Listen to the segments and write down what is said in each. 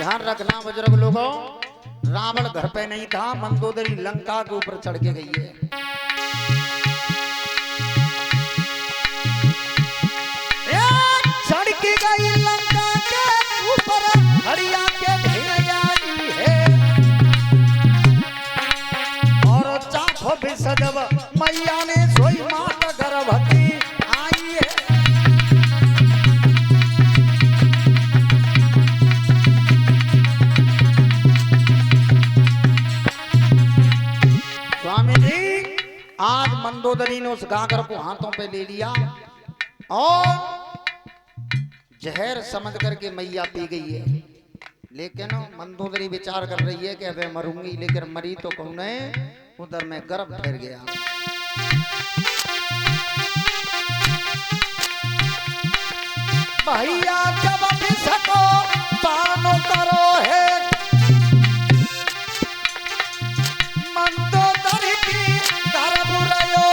ध्यान रखना बुजुर्ग लोगों, रावण घर पे नहीं था, मंदोदरी लंका के ऊपर चढ़ के गई है। चढ़ के गई लंका के ऊपर, हरिया के भिड़ आई है और चाखो भी सजब मैया ने सोई मात गर्भवती आई है। स्वामी जी आज मंदोदरी ने उस गागर को हाथों पे ले लिया और जहर समझ करके मैया पी गई है। लेकिन मंदोदरी विचार कर रही है कि अब मरूंगी, लेकिन मरी तो कौन है, उधर में गर्भ ठहर गया। भैया जब भी सको पानो करो है मंदोदरी की गर्भ रयो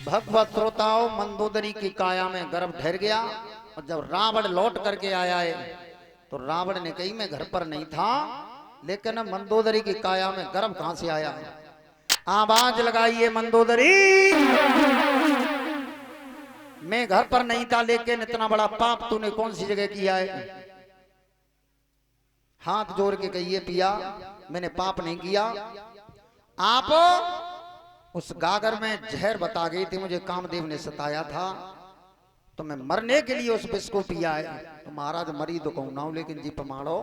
भगवत श्रोताओं, मंदोदरी की काया में गर्भ ठहर गया। और जब रावण लौट करके आया है तो रावण ने कही मैं घर पर नहीं था, लेकिन मंदोदरी की काया में गर्भ कहां से आया। आवाज लगाइए मंदोदरी, मैं घर पर नहीं था, लेकिन इतना बड़ा पाप तूने कौन सी जगह किया है। हाथ जोड़ के कहिए पिया मैंने पाप नहीं किया। आप उस गागर में जहर बता गई थी, मुझे कामदेव ने सताया था तो मैं मरने के लिए उस विष को पिया है। तो महाराज मरी तो कहूं ना हूं, लेकिन जी पमाड़ो।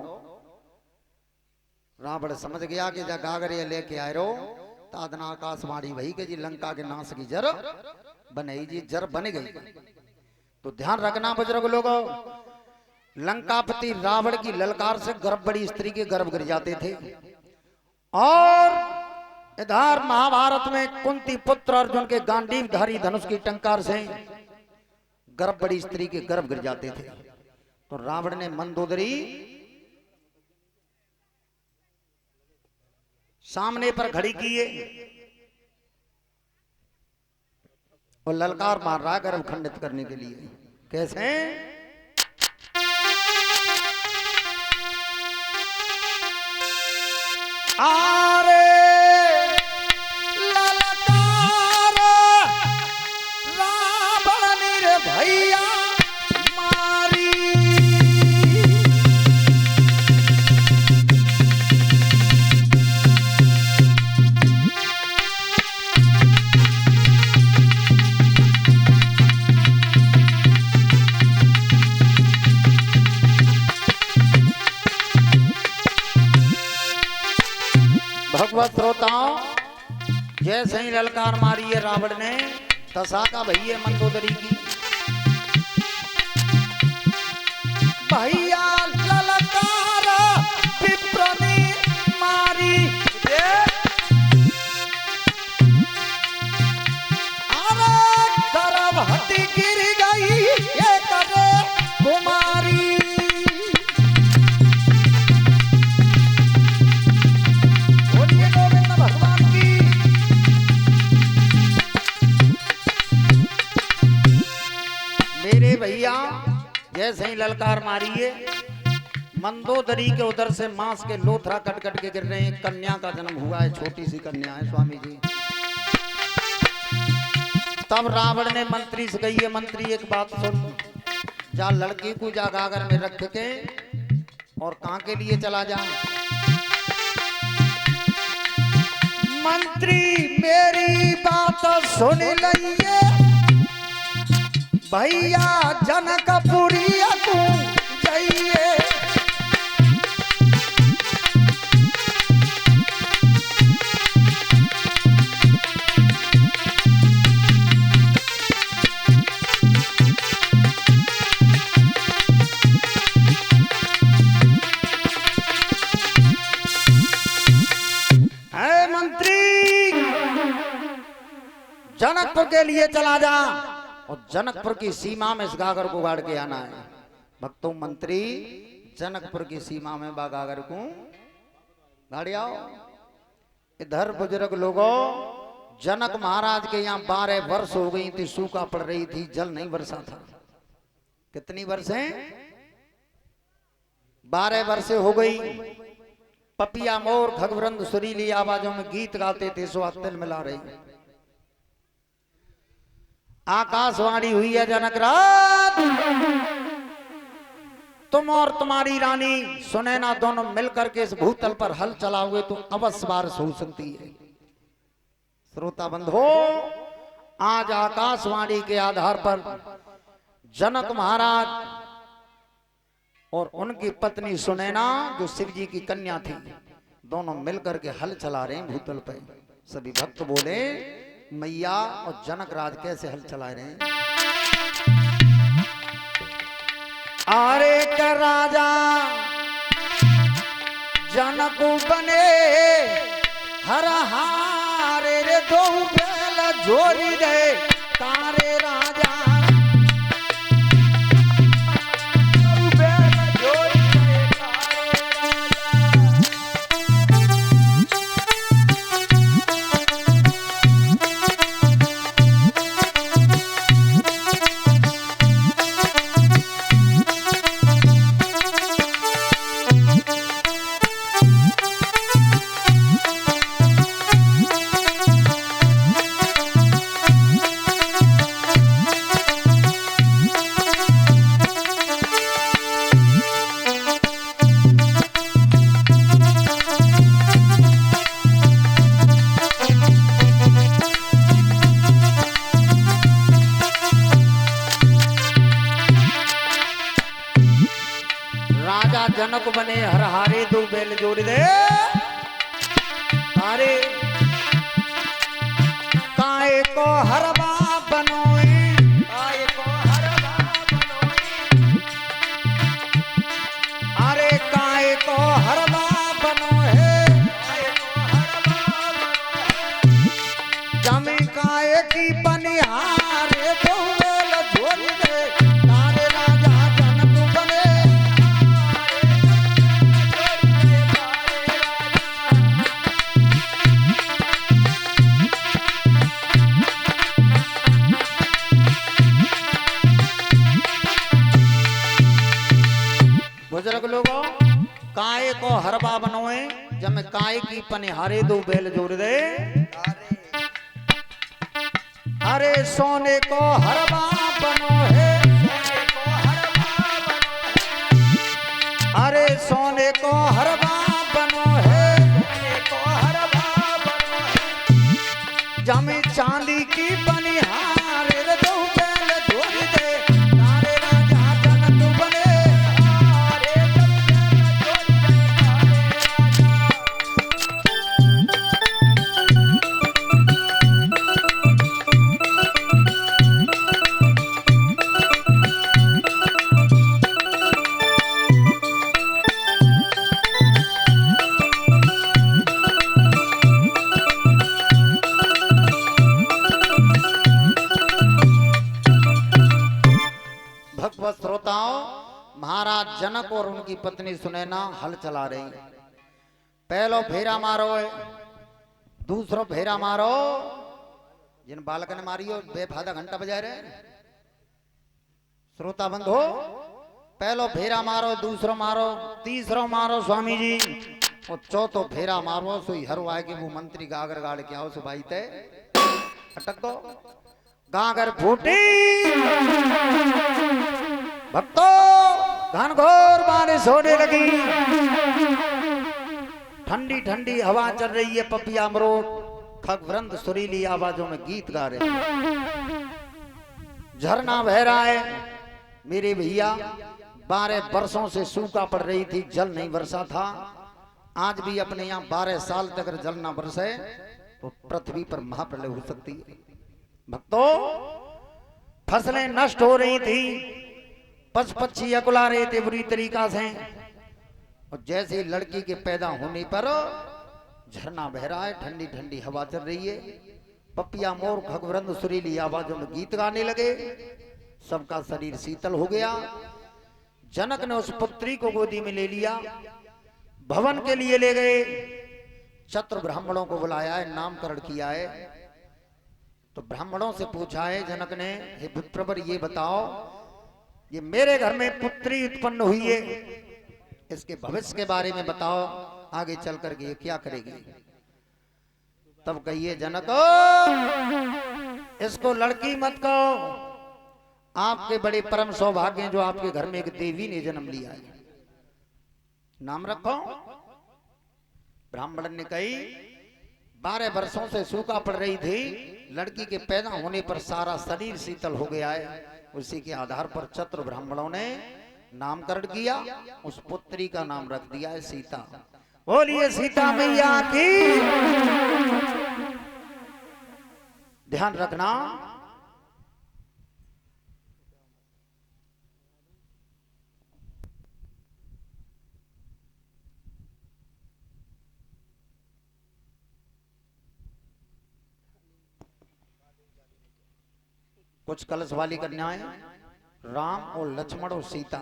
रावण समझ गया कि जा गागर ये लेके आए रो तादना आकाशवाणी वही के जी लंका के नाश की जर बने जी, जर बन गई। तो ध्यान रखना बुजुर्ग लोगों, लंकापति रावण की ललकार से गर्भवती स्त्री के गर्भ गिर जाते थे। और इधर महाभारत में कुंती पुत्र अर्जुन के गांडीवधारी धनुष की टंकार से गर्भवती स्त्री के गर्भ गिर जाते थे। तो रावण ने मंदोदरी सामने पर खड़ी की है और ललकार मार रहा गर्भ खंडित करने के लिए। कैसे? आरे भैया मारी भगवत श्रोताओं, जैसे ही ललकार मारी है रावण ने, दशा का भैया मंदोदरी की भैया ललकार विप्र ने मारी। अरे गर्भवती गिर गई ये करे कुमारी। बोलिए गोविंद भगवान की। मेरे भैया जैसे ही ललकार मारी है, मंदोदरी के उधर से मांस के लोथरा कट कट के गिर रहे हैं। कन्या का जन्म हुआ है, छोटी सी कन्या है स्वामी जी। तब रावण ने मंत्री से कही है, मंत्री एक बात सुन, जा लड़की को जा गागर में रख के और कहां के लिए चला जा। मंत्री मेरी बात सुन लिये भैया, जनकपुरी तू जाइए। जनकपुर के लिए चला जा और जनकपुर की सीमा में इस गागर को गाड़ के आना है। भक्तों मंत्री जनकपुर की सीमा में गागर को गाड़ी आओ। इधर बुजुर्ग लोगों, जनक महाराज के यहाँ 12 वर्ष हो गई थी, सूखा पड़ रही थी, जल नहीं बरसा था। कितनी वर्षें? 12 वर्षें हो गई। पपिया मोर खगवृंद सुरीली आवाजों में गीत गाते थे, स्वातिल मिला रही। आकाशवाणी हुई है, जनक राज तुम और तुम्हारी रानी सुनैना दोनों मिलकर के इस भूतल पर हल चलाओगे तो अवश्य बारिश हो सकती है। श्रोता बंधो, आज आकाशवाणी के आधार पर जनक महाराज और उनकी पत्नी सुनैना जो शिव जी की कन्या थी, दोनों मिलकर के हल चला रहे हैं भूतल पे। सभी भक्त बोले, मैया और जनक राज कैसे हल चला रहे हैं? आरे का राजा जनक बने हर हारे रे दो बेल जोरी दे तारे राजा जनक बने हर हारे दो बेल जोड़ दे तारे काय को हरबा बनोए, काय को हरबा बनोए, अरे काय को हरबा बनोए, काय को हरबा बनोए, जमी काय की बनिहारे दो बेल जोड़ दे तारे राजा जनक बने बुजुर्ग लोगों। काय को हरबा बनोए, जब मैं काय की पनिहारे दो बेल जोड़ दे, अरे सोने को हरबा बनो है, अरे सोने को हरबा बनो है, जमी चांदी की पनिहारे दो बेल जोड़ दे तारे राजा जनक बने श्रोताओं। महाराज जनक और उनकी पत्नी सुनैना हल चला रही। पहलो फेरा मारो है, दूसरो फेरा मारो, जिन बालक ने मारी हो बेफायदा घंटा बजा रहे। श्रोता बंधो, पहलो फेरा मारो, दूसरो मारो, तीसरो मारो स्वामी जी, और चौथो फेरा मारो सोई हर आए कि वो मंत्री गागर गाड़ के आओ सो भाई ते अटक दो गागर फूटी। भक्तों, घनघोर बारिश होने लगी, ठंडी ठंडी हवा चल रही है, पपिया अमरोट खगवृंद सुरीली आवाजों में गीत गा रहे, झरना बह रहा है। मेरे भैया 12 वर्षों से सूखा पड़ रही थी, जल नहीं बरसा था। आज भी अपने यहाँ 12 साल तक अगर जल ना बरसे तो पृथ्वी पर महाप्रलय हो सकती है। भक्तों, फसलें नष्ट हो रही थी, पशु पक्षी अकुला रहे थे बुरी तरीका से, और जैसे ही लड़की के पैदा होने पर झरना बह रहा है, ठंडी ठंडी हवा चल रही है, पपिया मोर खगवृंद सुरीली आवाजों में गीत गाने लगे, सबका शरीर शीतल हो गया। जनक ने उस पुत्री को गोदी में ले लिया, भवन के लिए ले गए। चतुर ब्राह्मणों को बुलाया है, नामकरण किया है। तो ब्राह्मणों से पूछा है जनक ने, हे विप्रवर ये बताओ, ये मेरे घर में पुत्री उत्पन्न हुई है, इसके भविष्य के बारे में बताओ, आगे चल करके ये क्या करेगी। तब कहिए जनक, इसको लड़की मत कहो, आपके बड़े परम सौभाग्य हैं जो आपके घर में एक देवी ने जन्म लिया है, नाम रखो। ब्राह्मण ने कही 12 वर्षों से सूखा पड़ रही थी, लड़की के पैदा होने पर सारा शरीर शीतल हो गया है, उसी के आधार पर चतुर ब्राह्मणों ने नामकरण किया, उस पुत्री का नाम रख दिया है सीता। बोलिए सीता मैया की। ध्यान रखना, कुछ कलश वाली कन्याएं राम और लक्ष्मण और सीता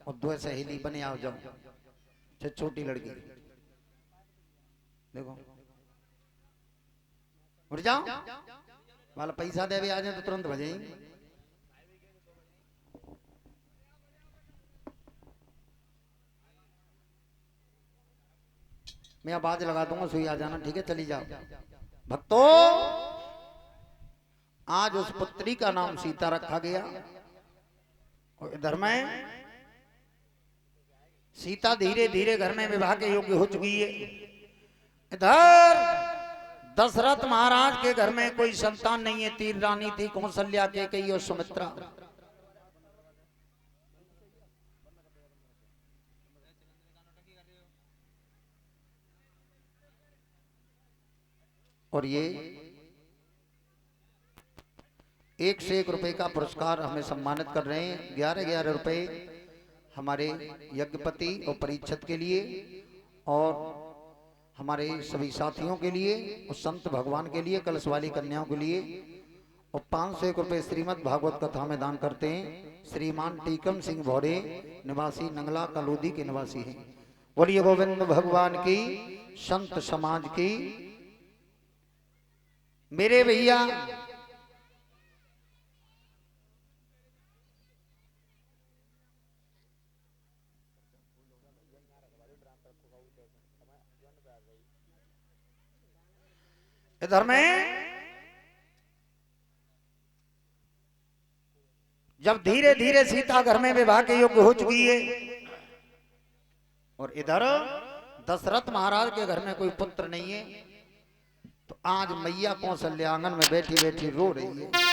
और दो सहेली बने आओ जाओ, छोटी लड़की देखो, उठ जाओ वाला पैसा दे भी आ जाए तो तुरंत बजे। मैं आवाज लगा दूंगा, सुई आ जाना, ठीक है, चली जाओ। भक्तों, आज उस पुत्री का नाम सीता रखा गया और इधर में सीता धीरे धीरे घर में विवाह के योग्य हो चुकी है। इधर दशरथ महाराज के घर में कोई संतान नहीं है, 3 रानी थी, कौशल्या, कैकेयी और सुमित्रा। और ये 1 से 1 रुपए का पुरस्कार हमें सम्मानित कर रहे हैं। 11-11 रुपए हमारे यज्ञपति और परीक्षित के लिए और हमारे सभी साथियों के लिए और संत भगवान के लिए, कलश वाली कन्याओं के लिए, और 501 रुपए श्रीमद् भागवत कथा में दान करते हैं श्रीमान टीकम सिंह भौरे, निवासी नंगला कलोदी के निवासी हैं। बोलिए गोविंद भगवान की, संत समाज की। मेरे भैया इधर में जब धीरे धीरे सीता घर में विवाह के योग्य हो चुकी है और इधर दशरथ महाराज के घर में कोई पुत्र नहीं है, तो आज मैया कौशल्या आंगन में बैठी बैठी रो रही है।